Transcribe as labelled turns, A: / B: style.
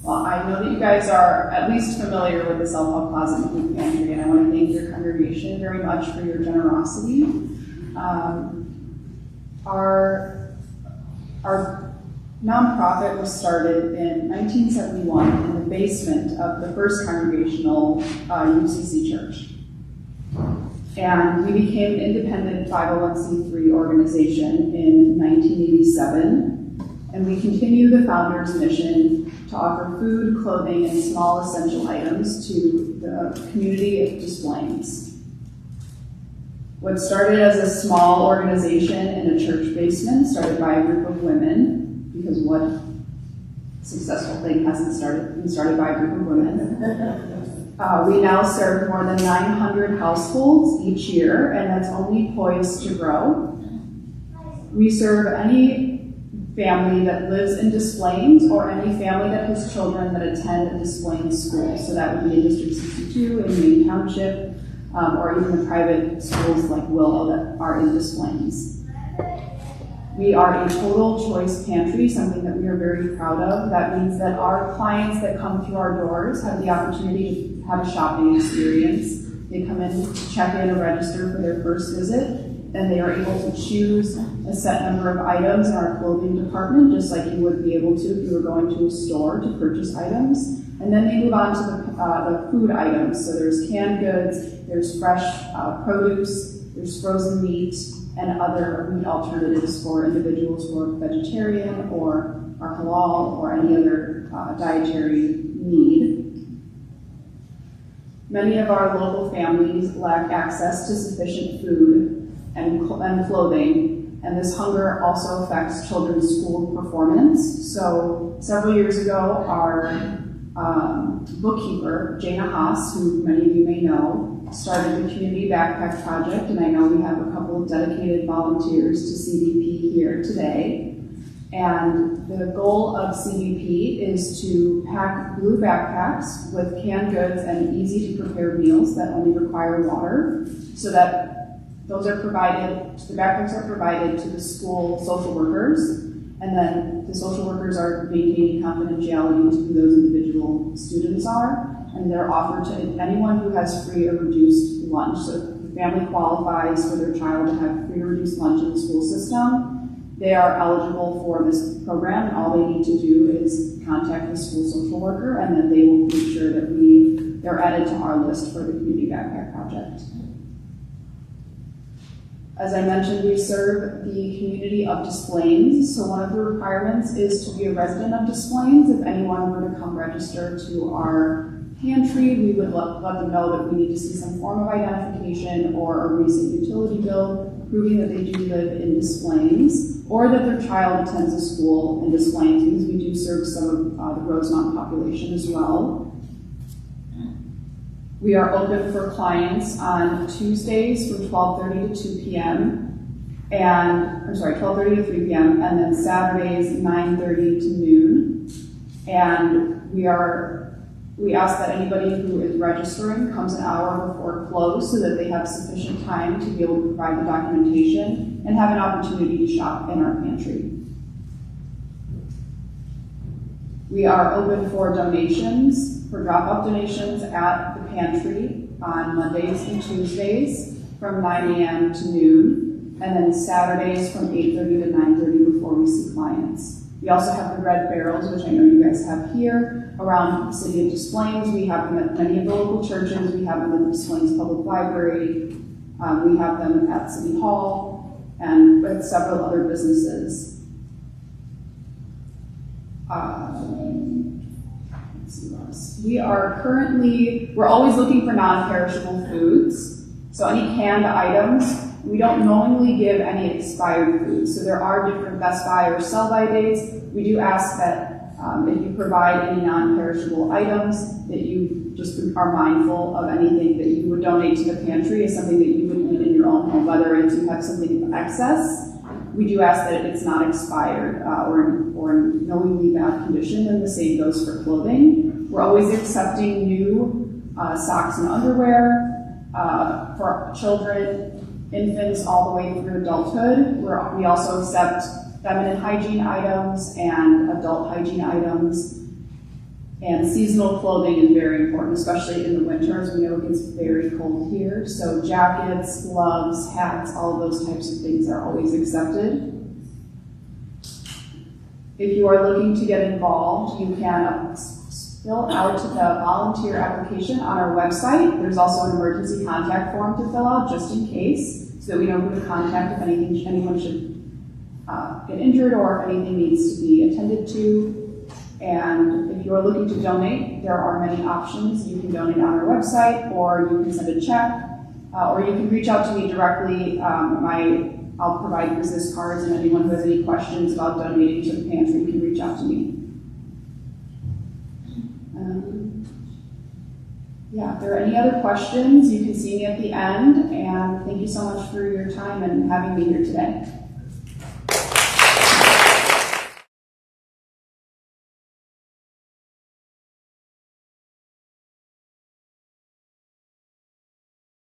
A: Well, I know that you guys are at least familiar with the Self-Help Closet and Food Pantry, and I want to thank your congregation very much for your generosity. Our nonprofit was started in 1971 in the basement of the first congregational UCC church. And we became an independent 501c3 organization in 1987, and we continue the founder's mission to offer food, clothing, and small essential items to the community of Des Plaines. What started as a small organization in a church basement, started by a group of women, because what successful thing hasn't been started by a group of women? We now serve more than 900 households each year, and that's only poised to grow. We serve any family that lives in Des Plaines or any family that has children that attend a Des Plaines school. So that would be in District 62, in Leane Township, or even the private schools like Willow that are in Des Plaines. We are a total choice pantry, something that we are very proud of. That means that our clients that come through our doors have the opportunity to have a shopping experience. They come in, check in, or register for their first visit, and they are able to choose a set number of items in our clothing department, just like you would be able to if you were going to a store to purchase items. And then they move on to the food items. So there's canned goods, there's fresh produce, there's frozen meat, and other meat alternatives for individuals who are vegetarian or are halal or any other dietary need. Many of our local families lack access to sufficient food and clothing, and this hunger also affects children's school performance. So several years ago, our bookkeeper, Jana Haas, who many of you may know, started the Community Backpack Project, and I know we have a couple of dedicated volunteers to CBP here today. And the goal of CBP is to pack blue backpacks with canned goods and easy-to-prepare meals that only require water, so that those are provided, the backpacks are provided to the school social workers, and then the social workers are maintaining confidentiality to who those individual students are, and they're offered to anyone who has free or reduced lunch. So if the family qualifies for their child to have free or reduced lunch in the school system, they are eligible for this program, and all they need to do is contact the school social worker, and then they will make sure that they're added to our list for the Community Backpack Project. As I mentioned, we serve the community of Des Plaines, so one of the requirements is to be a resident of Des Plaines. If anyone were to come register to our pantry, we would let them know that we need to see some form of identification or a recent utility bill proving that they do live in Des Plaines, or that their child attends a school in Des Plaines, because we do serve some of the Rosemont population as well. We are open for clients on Tuesdays from 12:30 to 2 p.m. and 12:30 to 3 p.m. and then Saturdays 9:30 to noon. And we ask that anybody who is registering comes an hour before close so that they have sufficient time to be able to provide the documentation and have an opportunity to shop in our pantry. We are open for donations, for drop-off donations at the pantry on Mondays and Tuesdays from 9 a.m. to noon, and then Saturdays from 8:30 to 9:30 before we see clients. We also have the red barrels, which I know you guys have here around the city of Des Plaines. We have them at many of the local churches. We have them at the Des Plaines Public Library. We have them at City Hall and with several other businesses. We're always looking for non-perishable foods. So any canned items, we don't knowingly give any expired foods. So there are different Best Buy or sell-by dates. We do ask that if you provide any non-perishable items, that you just are mindful of anything that you would donate to the pantry as something that you would eat in your own home, whether it's you have something of excess. We do ask that it's not expired or in knowingly bad condition, and the same goes for clothing. We're always accepting new socks and underwear for children, infants, all the way through adulthood. We also accept feminine hygiene items and adult hygiene items. And seasonal clothing is very important, especially in the winter, as we know it gets very cold here. So jackets, gloves, hats, all of those types of things are always accepted. If you are looking to get involved, you can fill out the volunteer application on our website. There's also an emergency contact form to fill out just in case, so that we know who to contact if anyone should get injured or if anything needs to be attended to. And if you are looking to donate, there are many options. You can donate on our website, or you can send a check, or you can reach out to me directly. I'll provide business cards, and anyone who has any questions about donating to the pantry can reach out to me. If there are any other questions, you can see me at the end, and thank you so much for your time and having me here today.